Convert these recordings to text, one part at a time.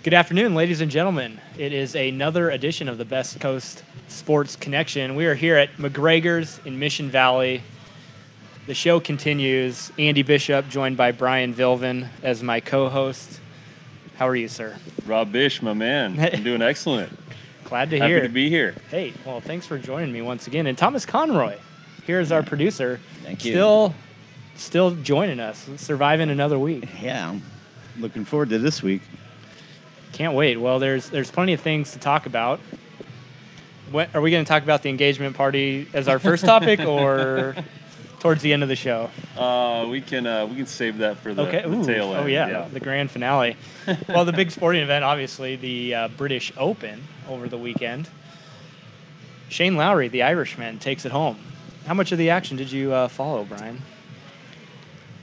Good afternoon, ladies and gentlemen. It is another edition of the Best Coast Sports Connection. We are here at McGregor's in Mission Valley. The show continues. Andy Bishop, joined by Brian Vilvin as my co-host. How are you, sir? Rob Bish, my man. I'm doing excellent. Glad to hear. Happy to be here. Hey, well, thanks for joining me once again. And Thomas Conroy, here's our producer. Thank you. Still joining us, surviving another week. Yeah, I'm looking forward to this week. Can't wait. Well, there's plenty of things to talk about. What, are we going to talk about the engagement party as our first topic, or towards the end of the show? We can save that for the tail end. Oh yeah, the grand finale. Well, the big sporting event, obviously, the British Open over the weekend. Shane Lowry, the Irishman, takes it home. How much of the action did you follow, Brian?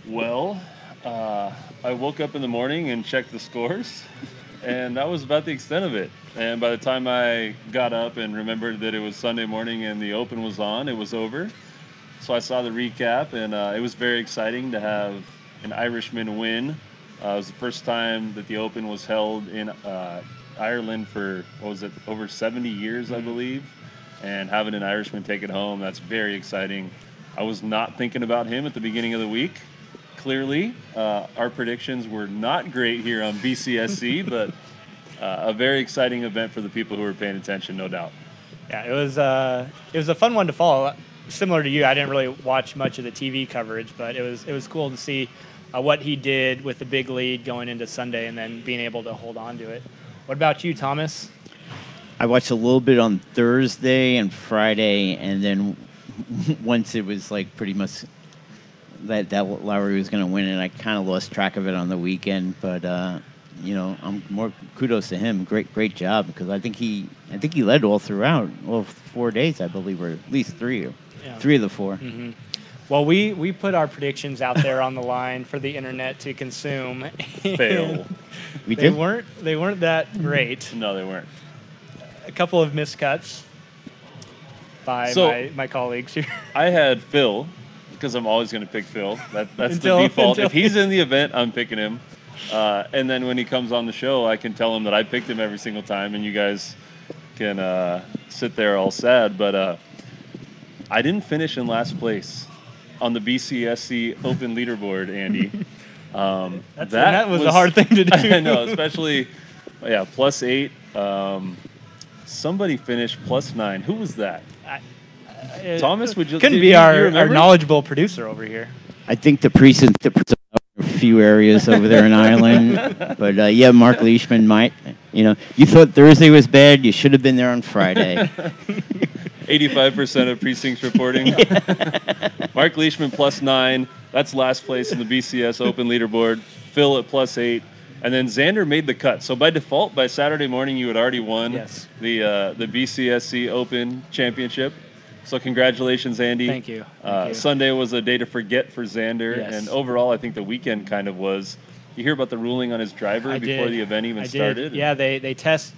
Well, I woke up in the morning and checked the scores. And that was about the extent of it. And by the time I got up and remembered that it was Sunday morning and the Open was on, it was over. So I saw the recap, and it was very exciting to have an Irishman win. It was the first time that the Open was held in Ireland for, over 70 years, I believe. And having an Irishman take it home, that's very exciting. I was not thinking about him at the beginning of the week. Clearly, our predictions were not great here on BCSC, but a very exciting event for the people who were paying attention, no doubt. Yeah, it was a fun one to follow. Similar to you, I didn't really watch much of the TV coverage, but it was cool to see what he did with the big lead going into Sunday and then being able to hold on to it. What about you, Thomas? I watched a little bit on Thursday and Friday, and then once it was like pretty much that Lowry was going to win it, I kind of lost track of it on the weekend. But I'm more kudos to him. Great job, because I think he led all throughout, all 4 days, I believe, or at least three of the four. Mm-hmm. Well, we put our predictions out there on the line for the internet to consume. Fail. They weren't that great. No, they weren't. A couple of miscuts by my colleagues here. I had Phil, because I'm always going to pick Phil. That's the default. If he's in the event, I'm picking him. And then when he comes on the show, I can tell him that I picked him every single time, and you guys can sit there all sad. But I didn't finish in last place on the BCSC Open leaderboard, Andy. That was a hard thing to do. I know, especially, +8. Somebody finished +9. Who was that? Thomas, couldn't be our knowledgeable producer over here. I think the precinct a few areas over there in Ireland, but Mark Leishman might. You thought Thursday was bad. You should have been there on Friday. 85% of precincts reporting. Mark Leishman +9. That's last place in the BCS Open leaderboard. Phil at +8. And then Xander made the cut. So by default, by Saturday morning, you had already won the BCSC Open Championship. So congratulations, Andy. Thank you. Sunday was a day to forget for Xander. Yes. And overall, I think the weekend kind of was. You hear about the ruling on his driver before the event even started? Yeah, they test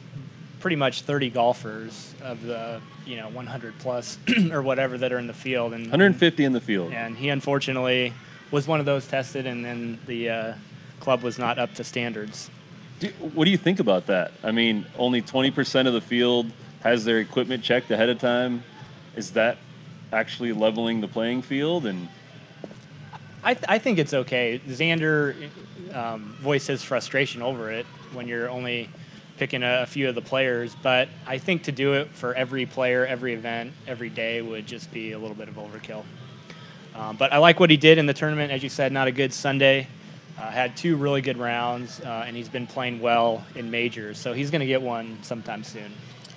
pretty much 30 golfers of the 100 plus or whatever that are in the field. And 150 in the field. And he unfortunately was one of those tested, and then the club was not up to standards. What do you think about that? I mean, only 20% of the field has their equipment checked ahead of time. Is that actually leveling the playing field? And I think it's okay. Xander voiced his frustration over it when you're only picking a few of the players, but I think to do it for every player, every event, every day would just be a little bit of overkill. But I like what he did in the tournament. As you said, not a good Sunday. Had 2 really good rounds, and he's been playing well in majors, so he's going to get one sometime soon.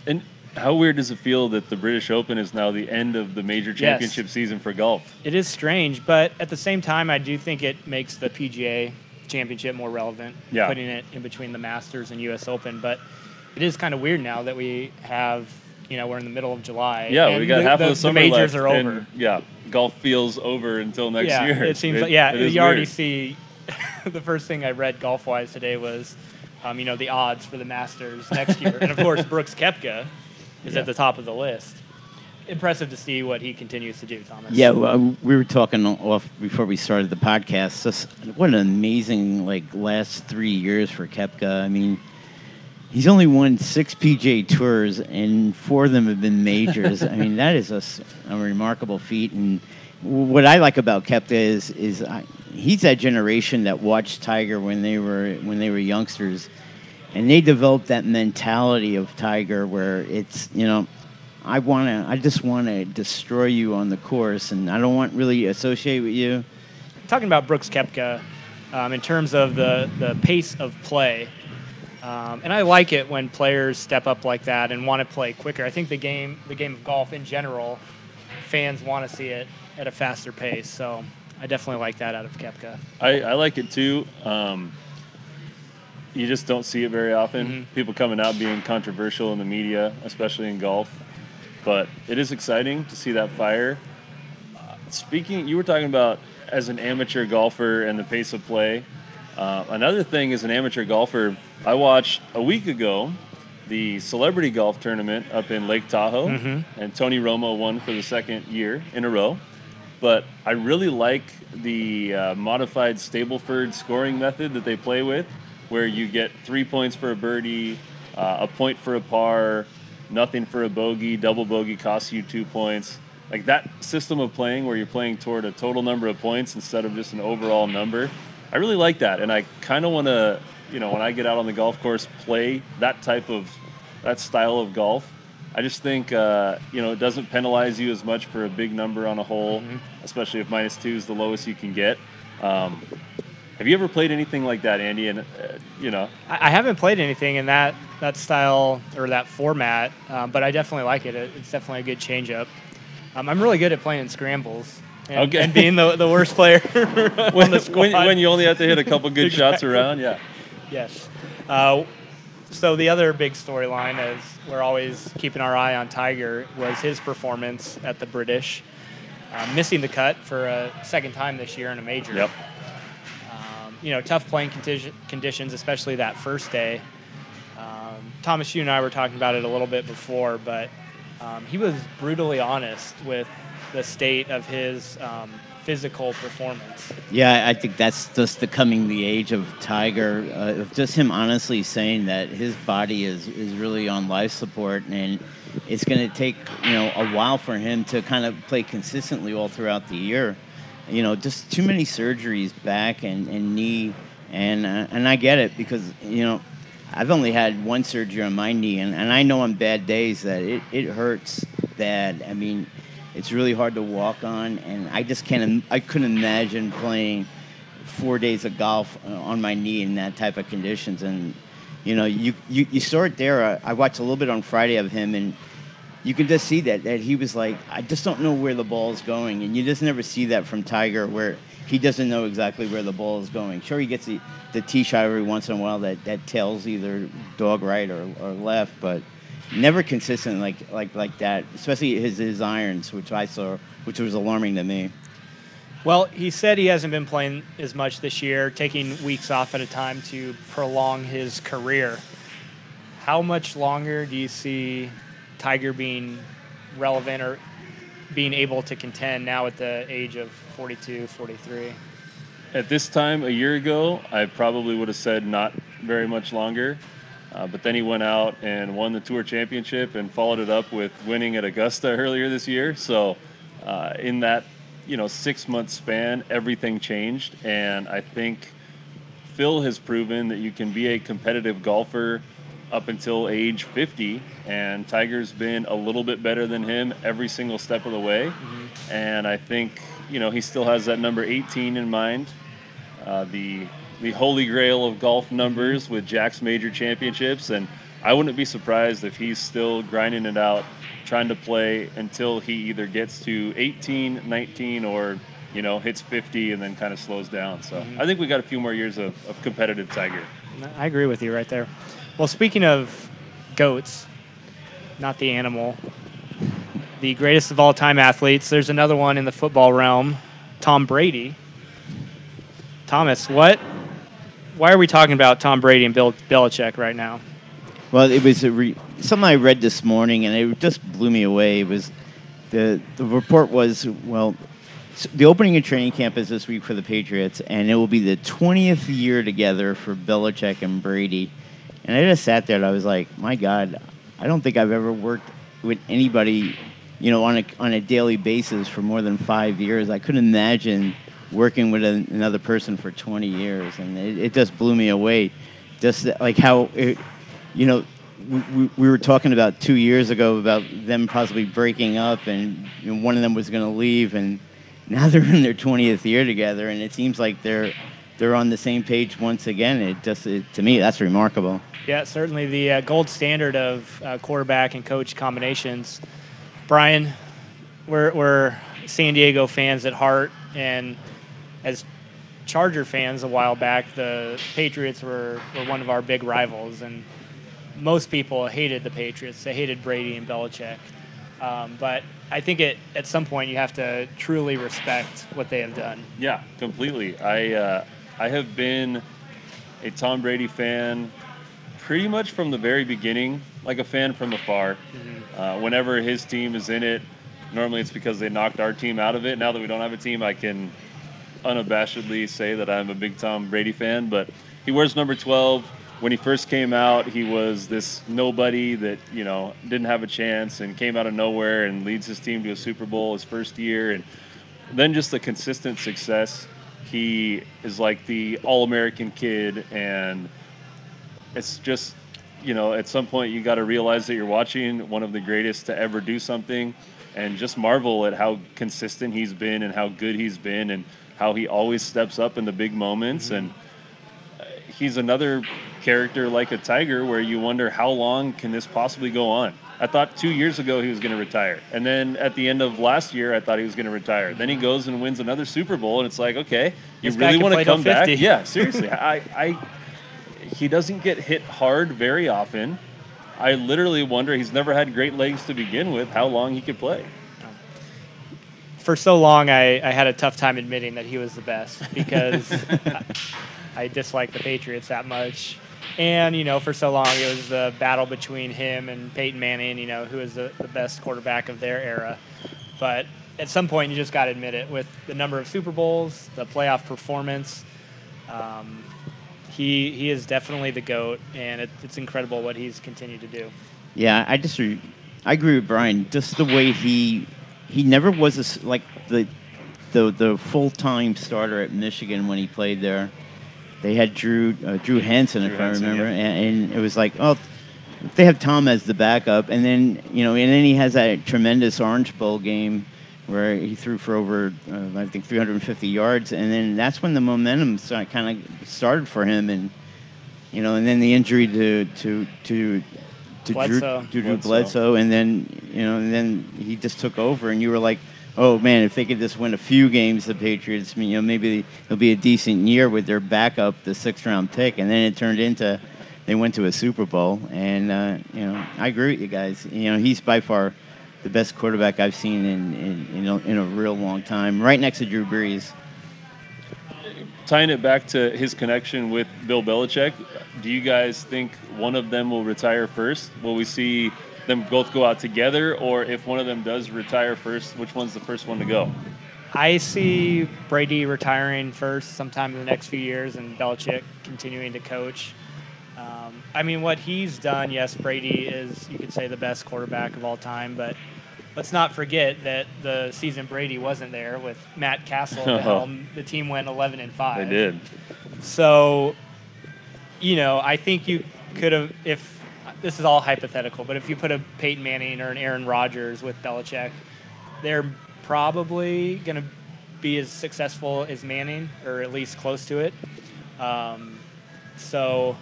And how weird does it feel that the British Open is now the end of the major championship season for golf? It is strange, but at the same time, I do think it makes the PGA Championship more relevant, putting it in between the Masters and U.S. Open. But it is kind of weird now that we have, we're in the middle of July. Yeah, we got half of the summer majors left, are over. And, golf feels over until next year. It seems you already see. The first thing I read golf-wise today was, the odds for the Masters next year. And, of course, Brooks Koepka is at the top of the list. Impressive to see what he continues to do, Thomas. Yeah, we were talking off before we started the podcast. What an amazing, last 3 years for Koepka. I mean, He's only won 6 PGA Tours, and 4 of them have been majors. I mean, that is a remarkable feat. And what I like about Koepka is he's that generation that watched Tiger when they were youngsters, and they developed that mentality of Tiger where it's, I just want to destroy you on the course, and I don't want really associate with you. Talking about Brooks Koepka, in terms of the pace of play. And I like it when players step up like that and want to play quicker. I think the game of golf in general, fans want to see it at a faster pace. So I definitely like that out of Koepka. I like it too. You just don't see it very often. Mm-hmm. People coming out being controversial in the media, especially in golf. But it is exciting to see that fire. Speaking, you were talking about as an amateur golfer and the pace of play. Another thing as an amateur golfer, I watched a week ago the celebrity golf tournament up in Lake Tahoe, and Tony Romo won for the second year in a row. But I really like the modified Stableford scoring method that they play with, where you get 3 points for a birdie, a point for a par, nothing for a bogey, double bogey costs you 2 points. Like that system of playing where you're playing toward a total number of points instead of just an overall number. I really like that, and I kind of want to, when I get out on the golf course, play that style of golf. I just think, it doesn't penalize you as much for a big number on a hole, especially if -2 is the lowest you can get. Have you ever played anything like that, Andy? And I haven't played anything in that style or that format, but I definitely like it. It's definitely a good change-up. I'm really good at playing scrambles. And being the worst player on the squad. When you only have to hit a couple good shots around, yeah. Yes. So the other big storyline, as we're always keeping our eye on Tiger, was his performance at the British, missing the cut for a second time this year in a major. Yep. Tough playing conditions, especially that first day. Thomas, you and I were talking about it a little bit before, but he was brutally honest with the state of his physical performance. Yeah, I think that's just the coming the age of Tiger. Just him honestly saying that his body is really on life support, and it's going to take a while for him to kind of play consistently all throughout the year. Just too many surgeries, back and knee, and I get it because I've only had one surgery on my knee, and I know on bad days that it hurts bad. I mean, it's really hard to walk on, and I just I couldn't imagine playing 4 days of golf on my knee in that type of conditions. And you start there. I watched a little bit on Friday of him, and you can just see that he was like, I just don't know where the ball is going. And you just never see that from Tiger, where he doesn't know exactly where the ball is going. Sure, he gets the tee shot every once in a while that tells either dog right or left, but never consistent like that, especially his irons, which I saw, which was alarming to me. Well, he said he hasn't been playing as much this year, taking weeks off at a time to prolong his career. How much longer do you see Tiger being relevant or being able to contend now at the age of 42, 43? At this time a year ago, I probably would have said not very much longer. But then he went out and won the Tour Championship and followed it up with winning at Augusta earlier this year. So in that 6-month span, everything changed. And I think Phil has proven that you can be a competitive golfer up until age 50, and Tiger's been a little bit better than him every single step of the way. And I think he still has that number 18 in mind, the holy grail of golf numbers with Jack's major championships, and I wouldn't be surprised if he's still grinding it out, trying to play until he either gets to 18, 19, or hits 50 and then kind of slows down. So I think we got a few more years of competitive Tiger. I agree with you right there. Well, speaking of goats, not the animal, the greatest of all-time athletes, there's another one in the football realm, Tom Brady. Thomas, why are we talking about Tom Brady and Bill Belichick right now? Well, it was something I read this morning, and it just blew me away. It was the report was, the opening of training camp is this week for the Patriots, and it will be the 20th year together for Belichick and Brady. And I just sat there and I was like, my God, I don't think I've ever worked with anybody, on a daily basis for more than 5 years. I couldn't imagine working with another person for 20 years. And it just blew me away. Just like how, we were talking about 2 years ago about them possibly breaking up and one of them was going to leave. And now they're in their 20th year together. And it seems like they're on the same page once again. To me, that's remarkable. Yeah, certainly the gold standard of quarterback and coach combinations. Brian, we're San Diego fans at heart, and as Charger fans a while back, the Patriots were one of our big rivals, and most people hated the Patriots. They hated Brady and Belichick. But I think at some point you have to truly respect what they have done. Yeah, completely. I have been a Tom Brady fan pretty much from the very beginning, like a fan from afar. Mm-hmm. Whenever his team is in it, normally it's because they knocked our team out of it. Now that we don't have a team, I can unabashedly say that I'm a big Tom Brady fan. But he wears number 12. When he first came out, he was this nobody that, didn't have a chance and came out of nowhere and leads his team to a Super Bowl his first year. And then just the consistent success. He is like the all-American kid, and it's just, at some point you got to realize that you're watching one of the greatest to ever do something, and just marvel at how consistent he's been and how good he's been and how he always steps up in the big moments. Mm-hmm. And he's another character like a Tiger where you wonder how long can this possibly go on. I thought 2 years ago he was going to retire. And then at the end of last year, I thought he was going to retire. Then he goes and wins another Super Bowl, and it's like, okay, you really want to come back? Yeah, seriously. He doesn't get hit hard very often. I literally wonder, he's never had great legs to begin with, how long he could play. For so long, I had a tough time admitting that he was the best because I dislike the Patriots that much. And, for so long, it was the battle between him and Peyton Manning, who is the best quarterback of their era. But at some point, you just got to admit it. With the number of Super Bowls, the playoff performance, he is definitely the GOAT, and it's incredible what he's continued to do. Yeah, I agree with Brian. Just the way he never was the full-time starter at Michigan when he played there. They had Drew Hansen, if I remember, yeah. and it was like, oh, they have Tom as the backup, and then he has that tremendous Orange Bowl game where he threw for over, I think, 350 yards, and then that's when the momentum kind of started for him, and and then the injury to Drew Bledsoe, and then he just took over, and you were like, oh man, if they could just win a few games, the Patriots, maybe it'll be a decent year with their backup, the 6th-round pick, and then it turned into they went to a Super Bowl, and I agree with you guys. He's by far the best quarterback I've seen in a real long time, right next to Drew Brees. Tying it back to his connection with Bill Belichick, do you guys think one of them will retire first? Will we see them both go out together, or if one of them does retire first, which one's the first one to go? I see Brady retiring first sometime in the next few years and Belichick continuing to coach. What he's done, yes, Brady is, you could say, the best quarterback of all time, but let's not forget that the season Brady wasn't there with Matt Castle at the helm, the team went 11-5. They did. So, I think you could have, if this is all hypothetical, but if you put a Peyton Manning or an Aaron Rodgers with Belichick, they're probably going to be as successful as Manning, or at least close to it. So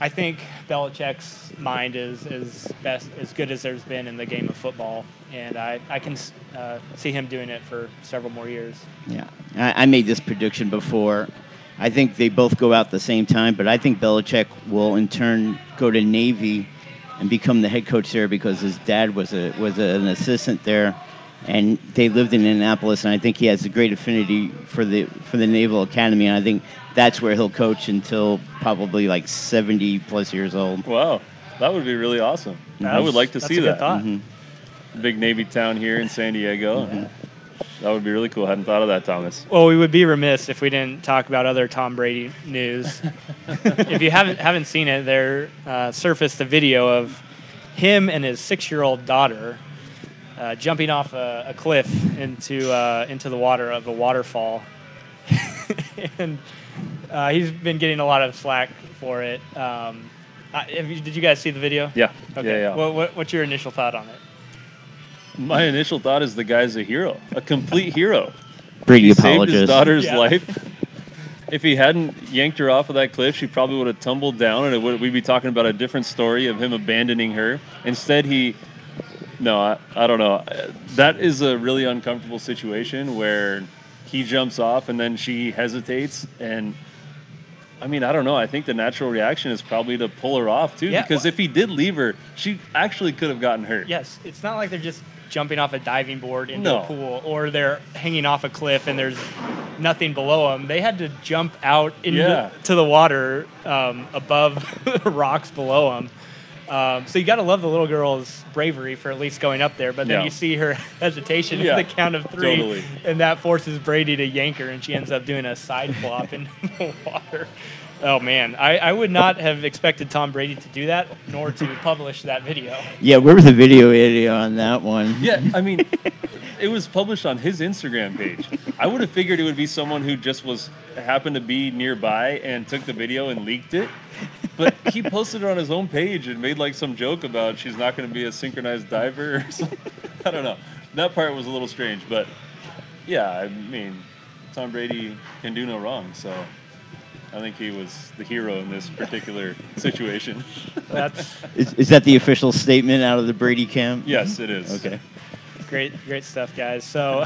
I think Belichick's mind is as good as there's been in the game of football, and I can see him doing it for several more years. Yeah, I made this prediction before. I think they both go out the same time, but I think Belichick will in turn go to Navy and become the head coach there because his dad was an assistant there, and they lived in Indianapolis, and I think he has a great affinity for the Naval Academy, and I think that's where he'll coach until probably like 70+ years old. Wow, that would be really awesome. I would like to see that. Thought. Mm-hmm. Big Navy town here in San Diego. Mm-hmm. That would be really cool. I hadn't thought of that, Thomas. Well, we would be remiss if we didn't talk about other Tom Brady news. If you haven't seen it, there surfaced a video of him and his 6-year-old daughter jumping off a cliff into the water of a waterfall, and he's been getting a lot of slack for it. Did you guys see the video? Yeah. Okay. Yeah. What's your initial thought on it? My initial thought is the guy's a hero, a complete hero. Brady He saved apologist. his daughter's Yeah. life. If he hadn't yanked her off of that cliff, she probably would have tumbled down, and we'd be talking about a different story of him abandoning her. Instead, I don't know. That is a really uncomfortable situation where he jumps off and then she hesitates. And, I mean, I don't know. I think the natural reaction is probably to pull her off, too. Yeah. Because if he did leave her, she actually could have gotten hurt. Yes, it's not like they're just jumping off a diving board into No. a pool, or they're hanging off a cliff and there's nothing below them. They had to jump out into to the water above the rocks below them. So you got to love the little girl's bravery for at least going up there. But then Yeah. you see her hesitation Yeah, at the count of 3, totally. and that forces Brady to yank her, and she ends up doing a side flop into the water. Oh, man. I would not have expected Tom Brady to do that, nor to publish that video. Yeah, where was the video on that one? Yeah, I mean, it was published on his Instagram page. I would have figured it would be someone who just happened to be nearby and took the video and leaked it. But he posted it on his own page and made like some joke about she's not going to be a synchronized diver or something. I don't know. That part was a little strange, but yeah, I mean, Tom Brady can do no wrong, so I think he was the hero in this particular situation. Is that the official statement out of the Brady camp? Yes, it is. Okay. Great stuff, guys. So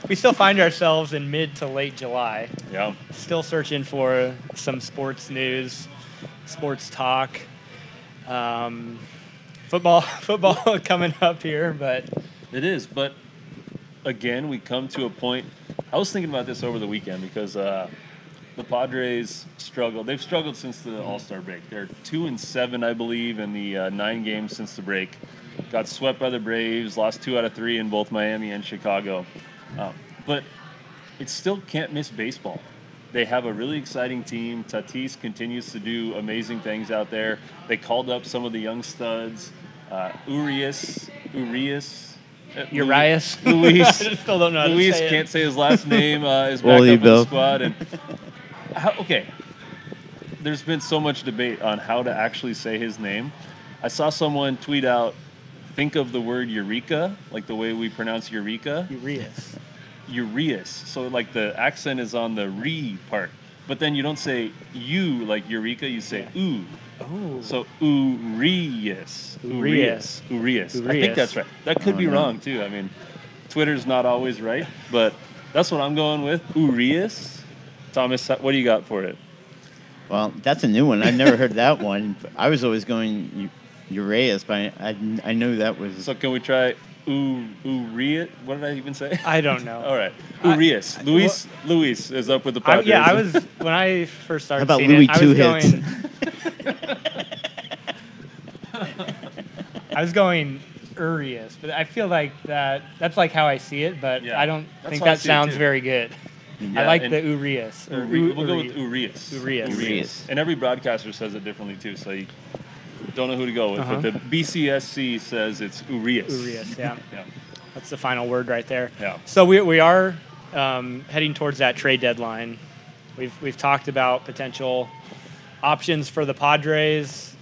we still find ourselves in mid to late July. Yeah. Still searching for some sports news, sports talk. Football coming up here, but It is, but again, we come to a point. I was thinking about this over the weekend because the Padres struggled. They've struggled since the All-Star break. They're 2-7, I believe, in the 9 games since the break. Got swept by the Braves, lost 2 out of 3 in both Miami and Chicago. But it still can't miss baseball. They have a really exciting team. Tatis continues to do amazing things out there. They called up some of the young studs. Urias. Urias. Luis. I still don't know how to Luis say it. can't say his last name. Is back up in the squad. And okay, there's been so much debate on how to actually say his name. I saw someone tweet out, think of the word eureka, like the way we pronounce eureka. Urias. So like the accent is on the re part. But then you don't say you like eureka, you say ooh. Oh. So Urias. I think that's right. That could be wrong too. I mean, Twitter's not always right, but that's what I'm going with. Urias. Thomas, what do you got for it? Well, that's a new one. I've never heard that one. I was always going Urias, but I knew that was. So can we try Urias? What did I even say? I don't know. All right. Urias. Luis is up with the Padres. I was when I first started How about seeing Louis it, two hits? I was going Urias, but I feel like that's like how I see it, but Yeah, I don't that's think how I that see it, sounds too. very good. Yeah, I like and the Urias. We'll go with Urias. Urias. And every broadcaster says it differently too, so you don't know who to go with. But the BCSC says it's Urias. Urias, yeah. Yeah. That's the final word right there. Yeah. So we are heading towards that trade deadline. We've talked about potential options for the Padres.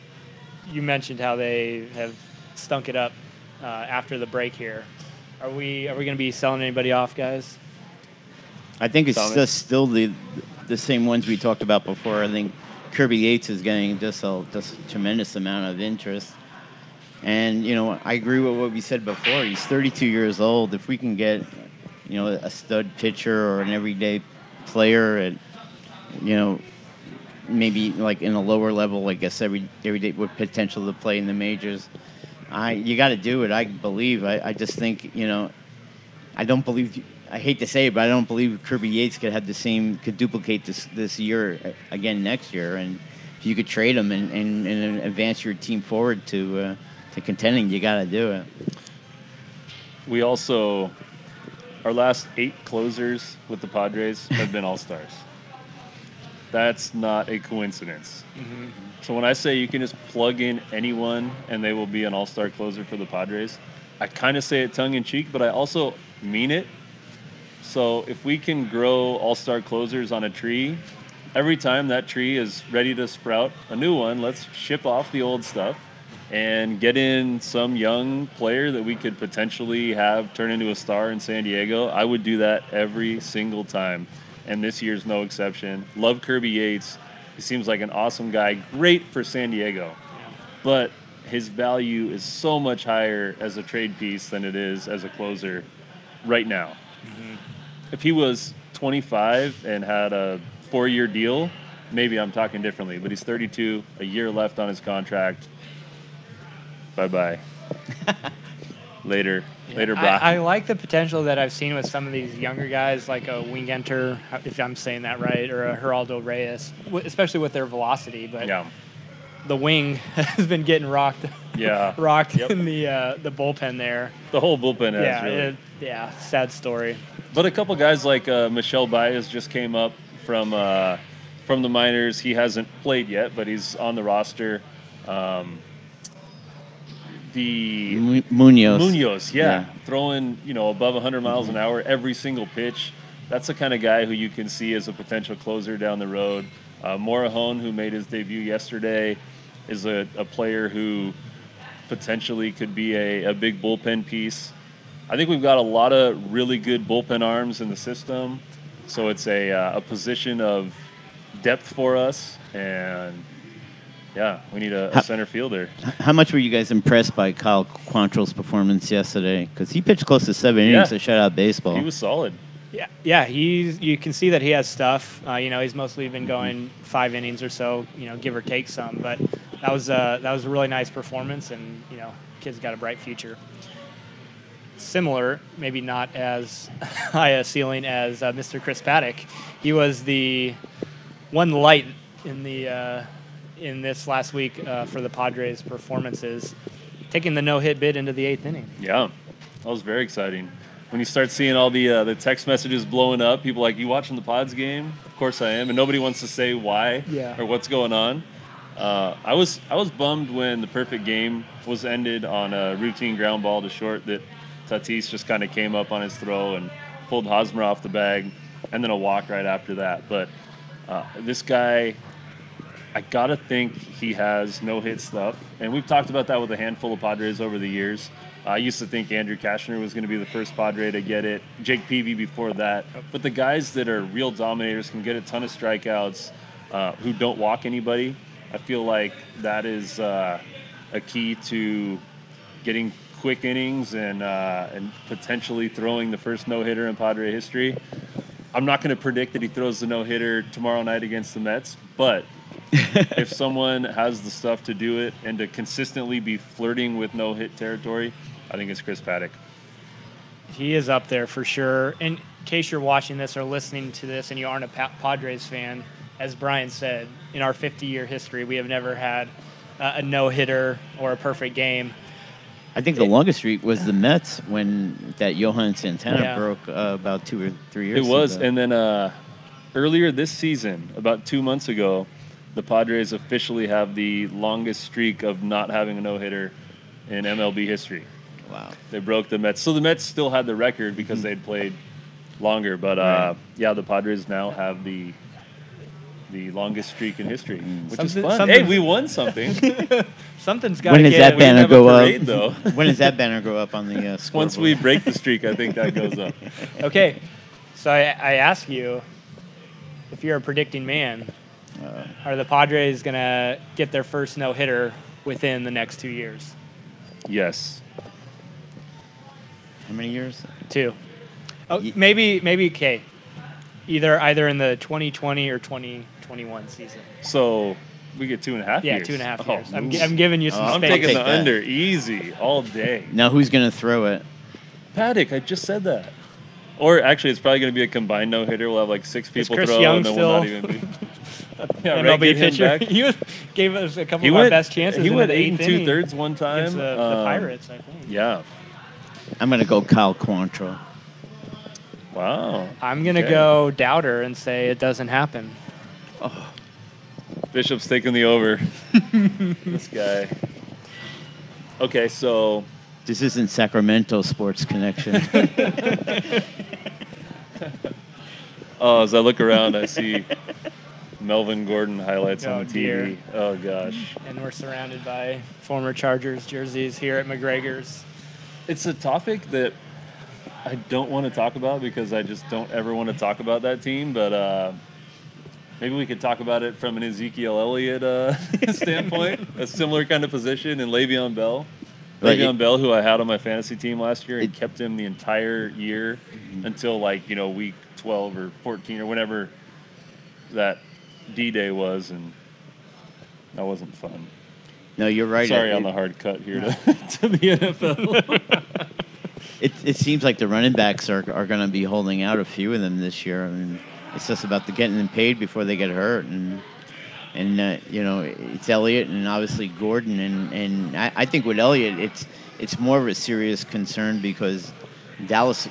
You mentioned how they have stunk it up after the break here. Are we going to be selling anybody off, guys? I think it's Thomas? just still the same ones we talked about before. I think Kirby Yates is getting just a tremendous amount of interest. And, I agree with what we said before. He's 32 years old. If we can get, a stud pitcher or an everyday player at, maybe like in a lower level, like I guess every day with potential to play in the majors, you got to do it, I believe. I just think, I don't believe, I hate to say it, but I don't believe Kirby Yates could duplicate this year again next year. And if you could trade him and advance your team forward to contending, you got to do it. We also our last 8 closers with the Padres have been all-stars. That's not a coincidence. Mm-hmm. So when I say you can just plug in anyone and they will be an all-star closer for the Padres, I kind of say it tongue-in-cheek, but I also mean it. So if we can grow all-star closers on a tree, every time that tree is ready to sprout a new one, let's ship off the old stuff and get in some young player that we could potentially have turn into a star in San Diego. I would do that every single time, and this year's no exception. Love Kirby Yates. He seems like an awesome guy, great for San Diego, but his value is so much higher as a trade piece than it is as a closer right now. Mm-hmm. If he was 25 and had a 4-year deal, maybe I'm talking differently, but he's 32, a year left on his contract. Bye-bye. Later, Brock. I like the potential that I've seen with some of these younger guys, like a Wingenter, if I'm saying that right, or a Geraldo Reyes, especially with their velocity. But Yeah. the wing has been getting rocked Yeah. Yep. In the bullpen there. The whole bullpen has Yeah, really. sad story. But a couple guys like Michel Baez just came up from the minors. He hasn't played yet, but he's on the roster. Munoz, yeah. Throwing, above 100 miles an hour every single pitch. That's the kind of guy who you can see as a potential closer down the road. Morahone, who made his debut yesterday, is a player who potentially could be a big bullpen piece. I think we've got a lot of really good bullpen arms in the system, so it's a position of depth for us, and yeah, we need a center fielder. How much were you guys impressed by Kyle Quantrill's performance yesterday? Because he pitched close to 7 innings of shutout baseball. He was solid. Yeah. You can see that he has stuff. He's mostly been going 5 innings or so, give or take some. But that was a really nice performance, and kid's got a bright future. Similar, maybe not as high a ceiling as Mr. Chris Paddock. He was the one light in this last week for the Padres' performances, taking the no-hit bid into the 8th inning. Yeah, that was very exciting. When you start seeing all the text messages blowing up, people like, you watching the Pods game? Of course I am, and nobody wants to say why or what's going on. I was bummed when the perfect game was ended on a routine ground ball to short that Tatis just kind of came up on his throw and pulled Hosmer off the bag, and then a walk right after that. But this guy, I got to think he has no-hit stuff. And we've talked about that with a handful of Padres over the years. I used to think Andrew Kashner was going to be the first Padre to get it, Jake Peavy before that. But the guys that are real dominators, can get a ton of strikeouts, who don't walk anybody, I feel like that is a key to getting quick innings and potentially throwing the first no-hitter in Padre history. I'm not going to predict that he throws the no-hitter tomorrow night against the Mets, but if someone has the stuff to do it and to consistently be flirting with no-hit territory, I think it's Chris Paddock. He is up there for sure. In case you're watching this or listening to this and you aren't a Padres fan, as Brian said, in our 50-year history, we have never had a no-hitter or a perfect game. I think the longest streak was the Mets when that Johan Santana broke about 2 or 3 years ago. It was, and then earlier this season, about 2 months ago, the Padres officially have the longest streak of not having a no-hitter in MLB history. Wow. They broke the Mets. So the Mets still had the record because they'd played longer. But, the Padres now have the longest streak in history, which is fun. Hey, we won something. Something's got to get. When does that banner go up? Though. When does that banner go up on the scoreboard? Once we break the streak, I think that goes up. Okay, so I ask you, if you're a predicting man, are the Padres going to get their first no-hitter within the next 2 years? Yes. How many years? 2. Oh, maybe. Okay. Either in the 2020 or 2021 season. So we get 2.5 years. Yeah, 2.5 years. I'm giving you some I'm space. taking the under easy all day. Now who's going to throw it? Paddock, I just said that. Or actually, it's probably going to be a combined no-hitter. We'll have like 6 people Chris throw, Young and then we'll not even be. MLB pitcher. He gave us a couple of our best chances. He went 8 8 2/3 one time. Against the Pirates, I think. Yeah. I'm going to go Kyle Quantrill. Wow. I'm going to go doubter and say it doesn't happen. Oh. Bishop's taking the over. This guy. Okay, so... This isn't Sacramento Sports Connection. Oh, as I look around, I see Melvin Gordon highlights on the TV. Dear. Oh, gosh. And we're surrounded by former Chargers jerseys here at McGregor's. It's a topic that I don't want to talk about because I just don't ever want to talk about that team, but maybe we could talk about it from an Ezekiel Elliott standpoint, a similar kind of position, and Le'Veon Bell. Le'Veon Bell, who I had on my fantasy team last year, and kept him the entire year until, week 12 or 14 or whenever that D-Day was, and that wasn't fun. No, you're right. Sorry on the hard cut here to the NFL. It seems like the running backs are going to be holding out, a few of them this year. I mean, it's just about getting them paid before they get hurt, and it's Elliott and obviously Gordon, and I think with Elliott it's more of a serious concern because Dallas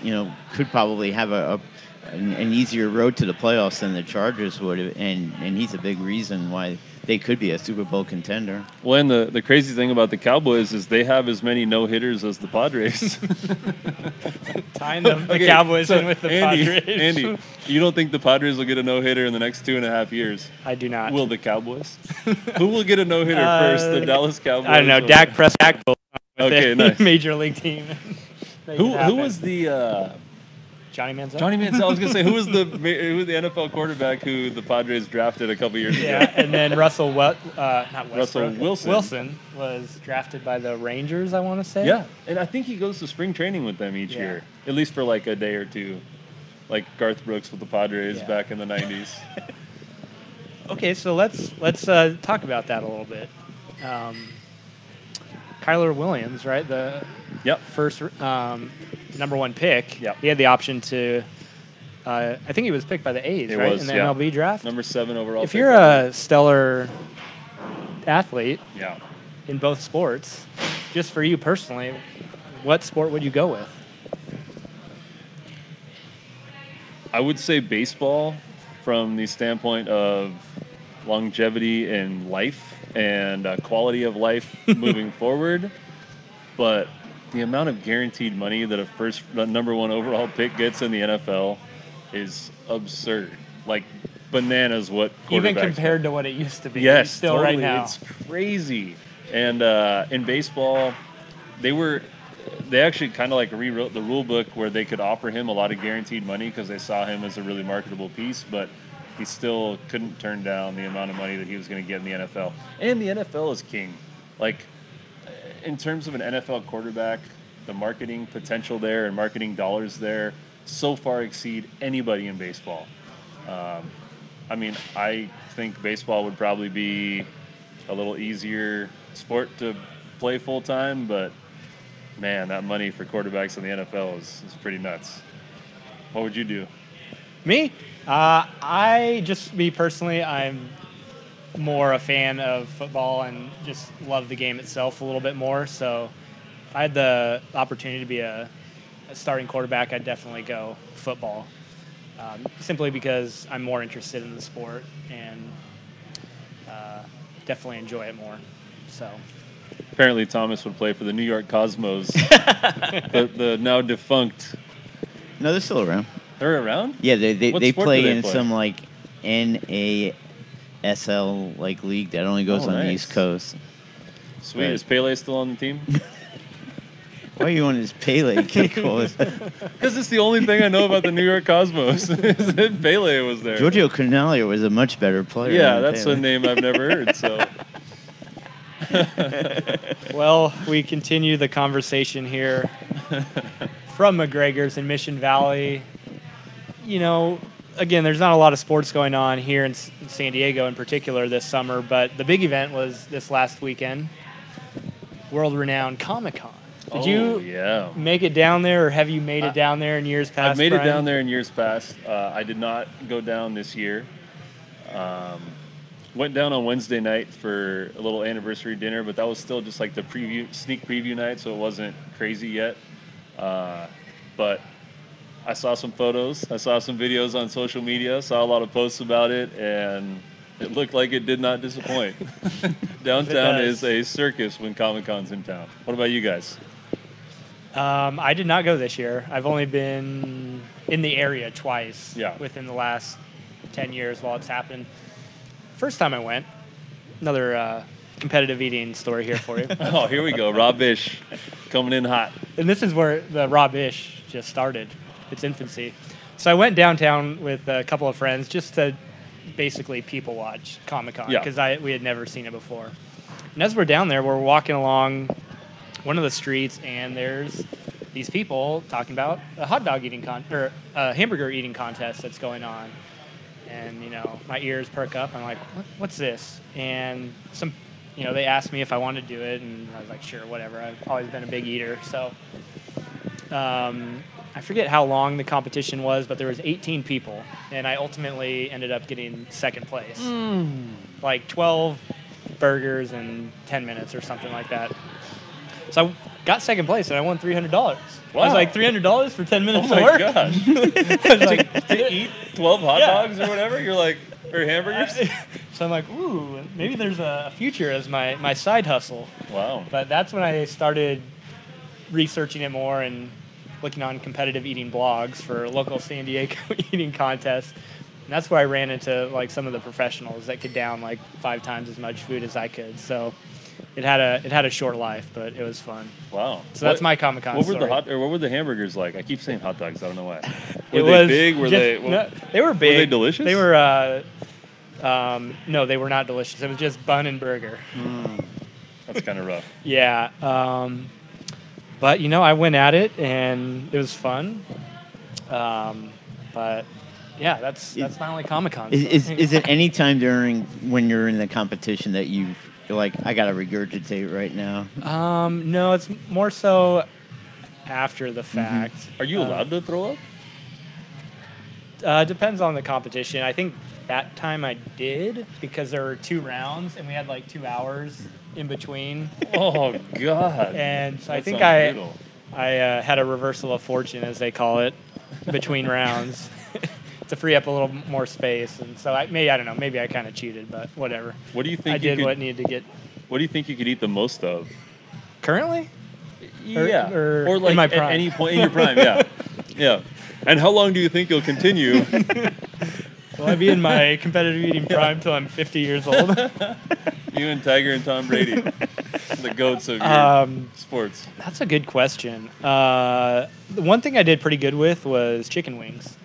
could probably have an easier road to the playoffs than the Chargers would, and he's a big reason why they could be a Super Bowl contender. Well, and the crazy thing about the Cowboys is they have as many no-hitters as the Padres. Tying the Cowboys in with the Padres. Andy, you don't think the Padres will get a no-hitter in the next 2.5 years? I do not. Will the Cowboys? Who will get a no-hitter first, the Dallas Cowboys? I don't know. Dak Prescott will okay, nice. Major League team. Who was the... Johnny Manziel? Johnny Manziel. I was going to say, who was the NFL quarterback who the Padres drafted a couple years ago? Yeah, and then Russell Wilson. Wilson was drafted by the Rangers, I want to say. Yeah, and I think he goes to spring training with them each year, at least for a day or two, like Garth Brooks with the Padres back in the 90s. Okay, so let's talk about that a little bit. Kyler Williams, right? The first number one pick. Yep. He had the option to. I think he was picked by the A's, right? In the MLB draft. Number 7 overall. If you're a stellar athlete, yeah, in both sports, just for you personally, what sport would you go with? I would say baseball, from the standpoint of longevity in life and quality of life moving forward, but the amount of guaranteed money that a number 1 overall pick gets in the NFL is absurd. Like bananas what quarterbacks... Even compared to what it used to be. Yes, still totally. Right now. It's crazy. And in baseball, they actually kind of rewrote the rule book where they could offer him a lot of guaranteed money because they saw him as a really marketable piece, but he still couldn't turn down the amount of money that he was going to get in the NFL. And the NFL is king. In terms of an NFL quarterback, the marketing potential there and marketing dollars there so far exceed anybody in baseball. I think baseball would probably be a little easier sport to play full-time, but, man, that money for quarterbacks in the NFL is pretty nuts. What would you do? Me? Me personally, I'm more a fan of football and just love the game itself a little bit more. So if I had the opportunity to be a starting quarterback, I'd definitely go football, simply because I'm more interested in the sport and definitely enjoy it more. So apparently Thomas would play for the New York Cosmos, the now defunct. No, they're still around. They're around? Yeah, they play in play? some NASL league that only goes on the East Coast. Sweet. Is Pele still on the team? Why are you on his Pele kick? Because it's the only thing I know about the New York Cosmos. Is that Pele was there. Giorgio Canale was a much better player. Yeah, that's Pele. A name I've never heard. So. Well, we continue the conversation here from McGregor's in Mission Valley. Again, there's not a lot of sports going on here in San Diego in particular this summer, but the big event was this last weekend, world-renowned Comic-Con. Did you make it down there, or have you made it down there in years past? I've made it down there in years past. I did not go down this year. Went down on Wednesday night for a little anniversary dinner, but that was still just like the sneak preview night, so it wasn't crazy yet. But I saw some photos. I saw some videos on social media. Saw a lot of posts about it, and it looked like it did not disappoint. Downtown is a circus when Comic-Con's in town. What about you guys? I did not go this year. I've only been in the area twice within the last 10 years while it's happened. First time I went, another competitive eating story here for you. Oh, here we go. Raw Bish coming in hot. And this is where the Raw Bish just started, its infancy. So I went downtown with a couple of friends just to basically people watch Comic-Con because we had never seen it before. And as we're down there, we're walking along one of the streets, and there's these people talking about a hot dog eating or a hamburger eating contest that's going on. And, you know, my ears perk up. I'm like, what's this? And they asked me if I wanted to do it, and I was like, sure, whatever. I've always been a big eater. So I forget how long the competition was, but there was 18 people, and I ultimately ended up getting second place. Like 12 burgers in 10 minutes or something like that. So I got second place, and I won $300. Wow. I was like, $300 for 10 minutes of work? Oh, my gosh. I was like, to eat 12 hot dogs or whatever? You're like, or hamburgers? So I'm like, ooh, maybe there's a future as my side hustle. Wow. But that's when I started researching it more and looking on competitive eating blogs for local San Diego eating contests. And that's where I ran into like some of the professionals that could down like 5 times as much food as I could. So it had a short life, but it was fun. Wow. So that's my Comic-Con story. What were the hamburgers like? I keep saying hot dogs. I don't know why. Were they big? They were big. Were they delicious? They were. No, they were not delicious. It was just bun and burger. That's kind of rough. Yeah. But I went at it and it was fun. But yeah, that's my only Comic-Con. Is it any time when you're in the competition that you're like, I gotta regurgitate right now? No, it's more so after the fact. Are you allowed to throw up? Depends on the competition. I think that time I did because there were 2 rounds and we had like 2 hours in between. Oh God! And so I think I had a reversal of fortune, as they call it, between rounds to free up a little more space. And so I don't know, maybe I kind of cheated, but whatever. What do you think? I did what needed to get. What do you think you could eat the most of? Currently? Yeah. Or like in my at prime. any point in your prime. Yeah. Yeah. And how long do you think you'll continue? Will I be in my competitive eating prime till I'm 50 years old? You and Tiger and Tom Brady, the goats of your sports. That's a good question. The one thing I did pretty good with was chicken wings.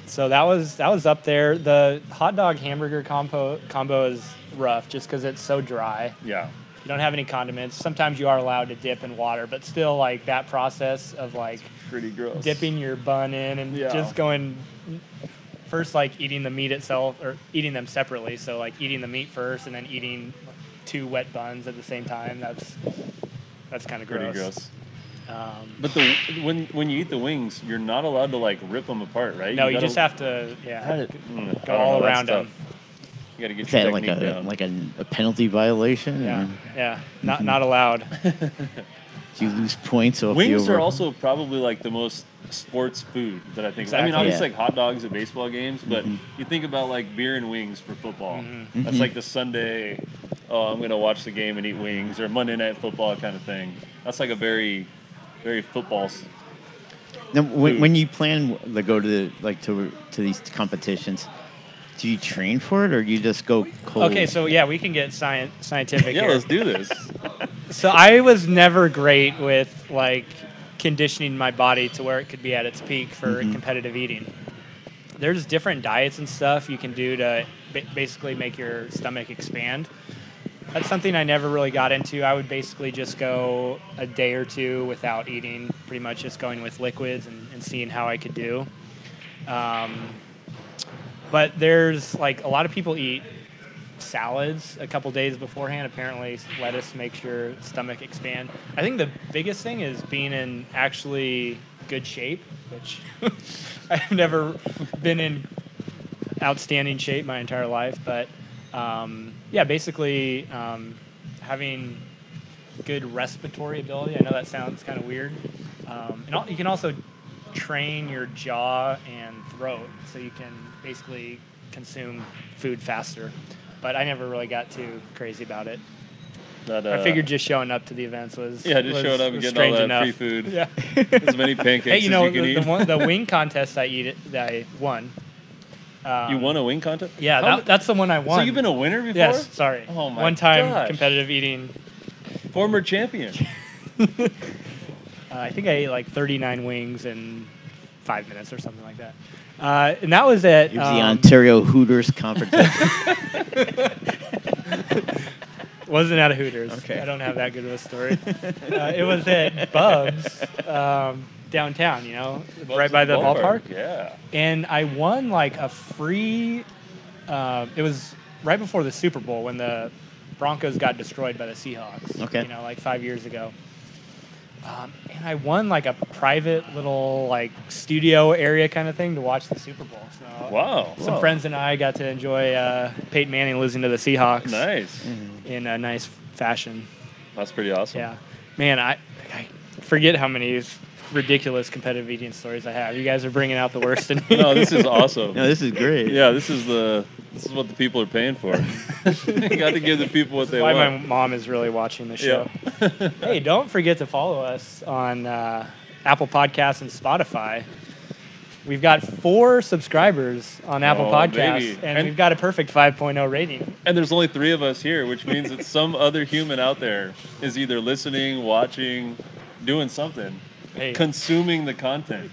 So that was up there. The hot dog hamburger combo is rough just because it's so dry. Yeah. You don't have any condiments. Sometimes you are allowed to dip in water, but still, like that process of like pretty gross. Dipping your bun in and just going first, like eating the meat itself or eating them separately. So like eating the meat first and then eating 2 wet buns at the same time. That's kind of gross. Pretty gross. But when you eat the wings, you're not allowed to like rip them apart, right? No, you just have to go all around them. You got to get your technique down. Like a penalty violation? Yeah. Not allowed. Do you lose points off wings are also probably like the most sports food that I think. Exactly. I mean, obviously like hot dogs at baseball games, but you think about like beer and wings for football. That's like the Sunday, I'm going to watch the game and eat wings, or Monday Night Football kind of thing. That's like a very, very football. Now, when you plan to go to these competitions, do you train for it or you just go cold? Okay, so we can get scientific Yeah, here. let's do this. So I was never great with like conditioning my body to where it could be at its peak for competitive eating. There's different diets and stuff you can do to basically make your stomach expand. That's something I never really got into. I would basically just go a day or 2 without eating, pretty much just going with liquids and seeing how I could do. But there's like a lot of people eat salads a couple days beforehand. Apparently lettuce makes your stomach expand. I think the biggest thing is being in actually good shape, which I've never been in outstanding shape my entire life. But basically having good respiratory ability. I know that sounds kind of weird. And you can also train your jaw and throat so you can basically consume food faster. But I never really got too crazy about it. I figured just showing up to the events was showing up and getting all that enough. free food. Yeah. As many pancakes Hey, you know, as you can eat. the wing contest that I won. You won a wing contest? Yeah, that's the one I won. So you've been a winner before? Yes, sorry. Oh my One-time gosh. competitive eating. Former champion. I think I ate like 39 wings in 5 minutes or something like that. And that was at... It was the Ontario Hooters competition. Wasn't at a Hooters. Okay. I don't have that good of a story. It was at Bub's downtown, you know, right by the ballpark. Yeah. And I won like a free... it was right before the Super Bowl when the Broncos got destroyed by the Seahawks. Okay. You know, like 5 years ago. And I won like a private little like studio area kind of thing to watch the Super Bowl. So Wow. some friends and I got to enjoy Peyton Manning losing to the Seahawks. Nice. In a nice fashion. That's pretty awesome. Yeah. Man, I forget how many ridiculous competitive eating stories I have. You guys are bringing out the worst in me. No, this is awesome. No, this is great. Yeah, this is what the people are paying for. You got to give the people what they Why want. my mom is really watching the show. Yeah. Hey, don't forget to follow us on Apple Podcasts and Spotify. We've got 4 subscribers on Apple Podcasts, baby. and And- we've got a perfect 5.0 rating. And there's only 3 of us here, which means that some other human out there is either listening, watching, doing something, Hey, consuming the content.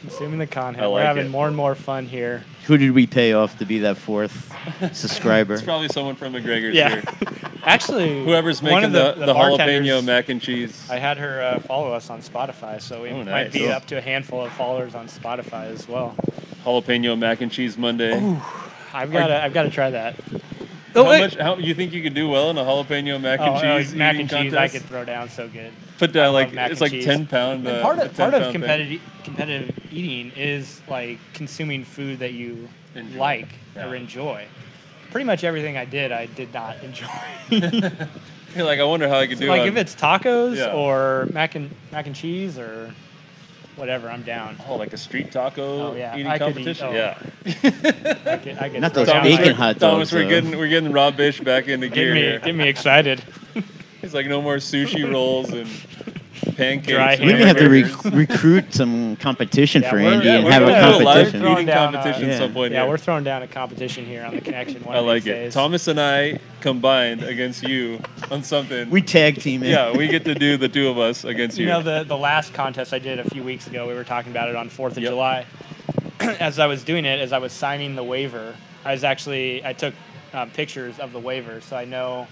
consuming the content. I We're like having it. more and more fun here. Who did we pay off to be that 4th subscriber? It's probably someone from McGregor's Yeah. here. Actually, Whoever's one making of the bartenders- jalapeno mac and cheese. I had her follow us on Spotify, so we Oh, might nice. be Cool. up to a handful of followers on Spotify as well. Jalapeno mac and cheese Monday. I've got to try that. How you think you could do well in a jalapeno mac and cheese mac eating and cheese contest? I could throw down so good. Put down love like mac it's and like cheese. 10-pound. And part of competitive eating is like consuming food that you Enjoy. like Yeah. or enjoy. Pretty much everything I did not enjoy. You're like, I wonder how I could do Like it. if it's tacos Yeah. or mac and cheese or whatever, I'm down. like a street taco Oh, yeah. eating I could eat- competition. oh. Yeah. I could Not throw those down bacon like- hot Thomas, dogs. we're getting Rob Bish back into gear here. Get me excited. It's like no more sushi rolls and pancakes. Dry and We're gonna have to hamburgers. recruit some competition Yeah, for we're- Andy yeah, and we're have a gonna do a live competition. throwing eating down, competition yeah. some point Yeah, here. we're throwing down a competition here on the connection. One I of like these it. days. Thomas and I combined against you on something. We tag team it. Yeah, we get to do the 2 of us against you. You know, the last contest I did a few weeks ago, we were talking about it on 4th of Yep. July. As I was doing it, as I was signing the waiver, I took pictures of the waiver, so I know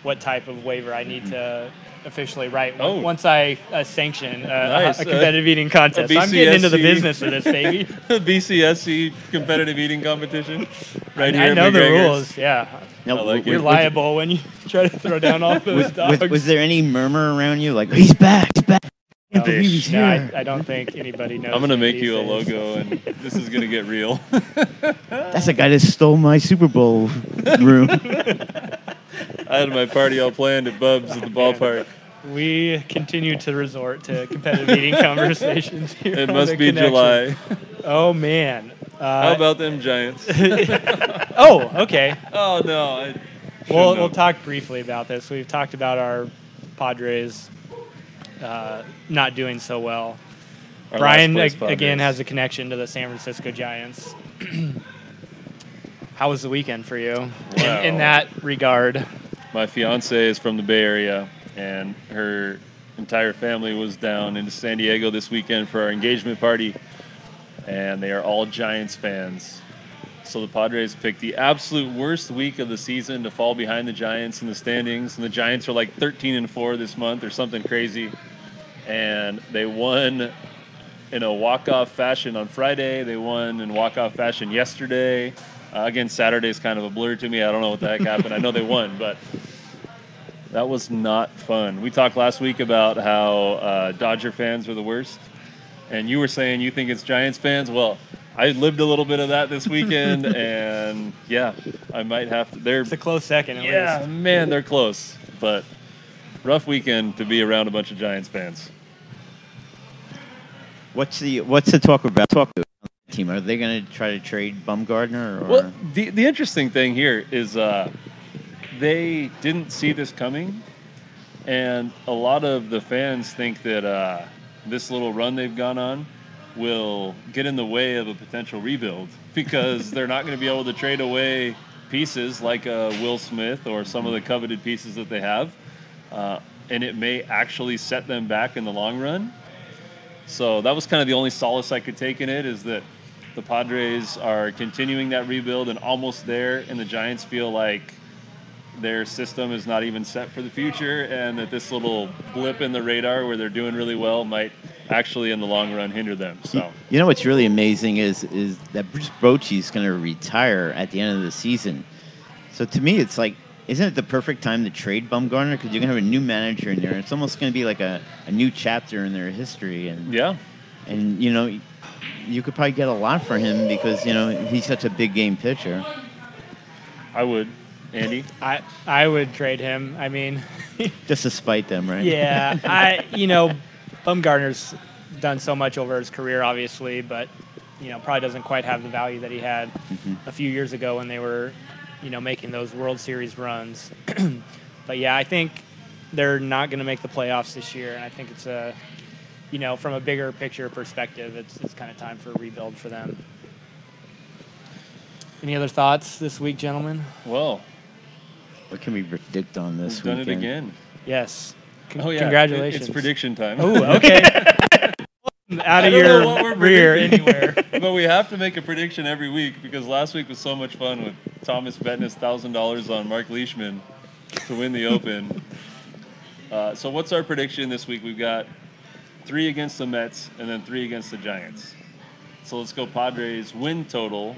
what type of waiver I need to officially write Oh. once I sanction Nice. a competitive eating contest. a I'm getting into the BCSC. business of this, baby. BCSC competitive eating competition. Right here I at know the McGregor's. rules, yeah. Now, I like it. You're liable when you try to throw down all those dogs. Was there any murmur around you like he's back? He's back. I can't believe he's No, here. I don't think anybody knows. I'm gonna me make these you a days. logo, and this is gonna get real. That's the guy that stole my Super Bowl room. I had my party all planned at Bub's at the ballpark. We continue to resort to competitive eating conversations here. It on must the be connection. July. Oh man. How about them Giants? Oh, okay. Oh no. We'll talk briefly about this. We've talked about our Padres not doing so well. Brian again has a connection to the San Francisco Giants. How was the weekend for you Wow. in that regard? My fiance is from the Bay Area, and her entire family was down in San Diego this weekend for our engagement party, and they are all Giants fans. So the Padres picked the absolute worst week of the season to fall behind the Giants in the standings, and the Giants are like 13-4 this month or something crazy, and they won in a walk-off fashion on Friday. They won in walk-off fashion yesterday. Again, Saturday's kind of a blur to me. I don't know what the heck happened. I know they won, but that was not fun. We talked last week about how Dodger fans are the worst, and you were saying you think it's Giants fans. Well, I lived a little bit of that this weekend, and yeah, I might have to. It's a close second, at Yeah, least. man, they're close, but rough weekend to be around a bunch of Giants fans. What's the talk about the team? Are they going to try to trade Bumgarner? Or? Well, the interesting thing here is they didn't see this coming, and a lot of the fans think that this little run they've gone on will get in the way of a potential rebuild because they're not going to be able to trade away pieces like Will Smith or some of the coveted pieces that they have, and it may actually set them back in the long run. So that was kind of the only solace I could take in it, is that the Padres are continuing that rebuild and almost there, and the Giants feel like their system is not even set for the future, and that this little blip in the radar where they're doing really well might actually in the long run hinder them. So you know what's really amazing is that Bruce Bochy's going to retire at the end of the season. So to me, it's like, isn't it the perfect time to trade Bumgarner? Because you're going to have a new manager in there. It's almost going to be like a new chapter in their history. And yeah, and you could probably get a lot for him because he's such a big game pitcher. I would. Andy? I would trade him. I mean, just to spite them, right? Yeah. Bumgarner's done so much over his career, obviously, but probably doesn't quite have the value that he had a few years ago when they were making those World Series runs. But yeah, I think they're not going to make the playoffs this year, and I think it's from a bigger picture perspective, it's kind of time for a rebuild for them. Any other thoughts this week, gentlemen? Well, what can we predict on this weekend? We've done it again. Yes. Congratulations. It's prediction time. Oh, okay. Out of your rear anywhere. But we have to make a prediction every week because last week was so much fun with Thomas betting his $1,000 on Mark Leishman to win the Open. So what's our prediction this week? We've got 3 against the Mets and then 3 against the Giants. So let's go Padres win total.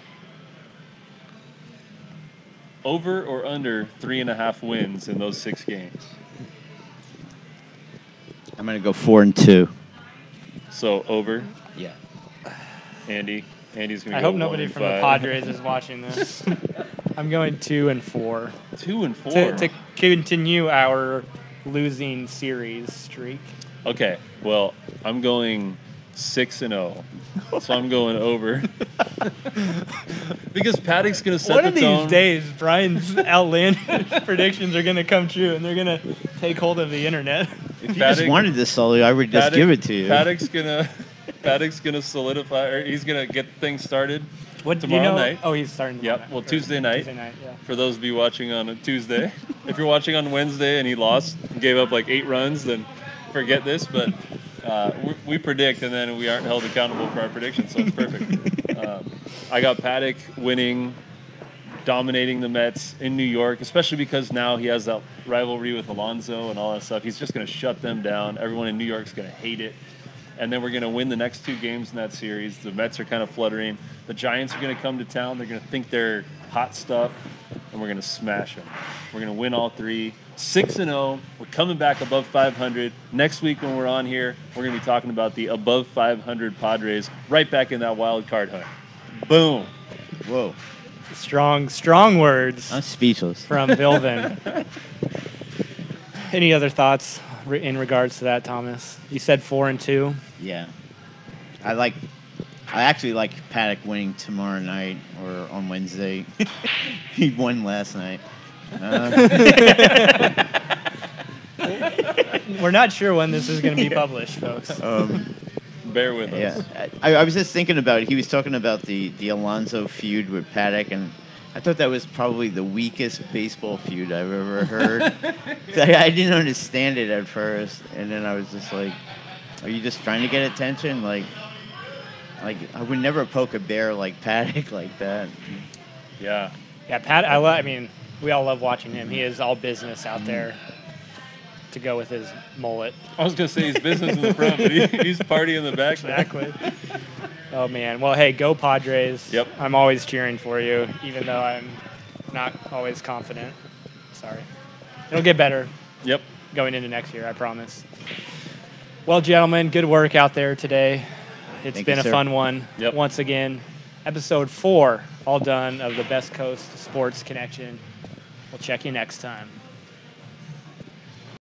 Over or under 3.5 wins in those 6 games? I'm going to go 4-2. So over? Yeah. Andy's going to go 1-5. I hope nobody from the Padres is watching this. I'm going 2-4. 2-4? To continue our losing series streak. Okay, well, I'm going 6-0. So I'm going over. Because Paddock's going to set the tone. One of these days, Brian's outlandish predictions are going to come true, and they're going to take hold of the internet. If you just wanted this, Sully, I would just give it to you. Paddock's gonna solidify, or he's gonna get things started tomorrow night. Oh, he's starting tomorrow night. Well, Tuesday night. Tuesday night, yeah. For those of you watching on a Tuesday. If you're watching on Wednesday and he lost and gave up like 8 runs, then forget this. But we predict, and then we aren't held accountable for our predictions, so it's perfect. I got Paddock winning, dominating the Mets in New York, especially because now he has that rivalry with Alonso and all that stuff. He's just going to shut them down. Everyone in New York's going to hate it. And then we're going to win the next 2 games in that series. The Mets are kind of fluttering. The Giants are going to come to town. They're going to think they're hot stuff, and we're going to smash them. We're going to win all 3. 6-0. We're coming back above 500. Next week when we're on here, we're going to be talking about the above 500 Padres right back in that wild card hunt. Boom. Whoa. Strong words. I'm speechless. From Bilvin. Any other thoughts in regards to that, Thomas? You said 4-2. Yeah. I actually like Paddock winning tomorrow night or on Wednesday. He won last night. We're not sure when this is going to be published, folks. Bear with us. Yeah, I was just thinking about it. He was talking about the Alonso feud with Paddock, and I thought that was probably the weakest baseball feud I've ever heard. I didn't understand it at first, and then I was just like, "Are you just trying to get attention?" Like I would never poke a bear like Paddock like that. Yeah. Yeah, I mean, we all love watching him. He is all business out there. To go with his mullet. I was going to say he's business in the front, but he's party in the back. Exactly. Oh, man. Well, hey, go Padres. Yep. I'm always cheering for you, even though I'm not always confident. Sorry. It'll get better. Yep. Going into next year, I promise. Well, gentlemen, good work out there today. It's been a fun one. Yep. Once again, episode 4, all done of the Best Coast Sports Connection. We'll check you next time.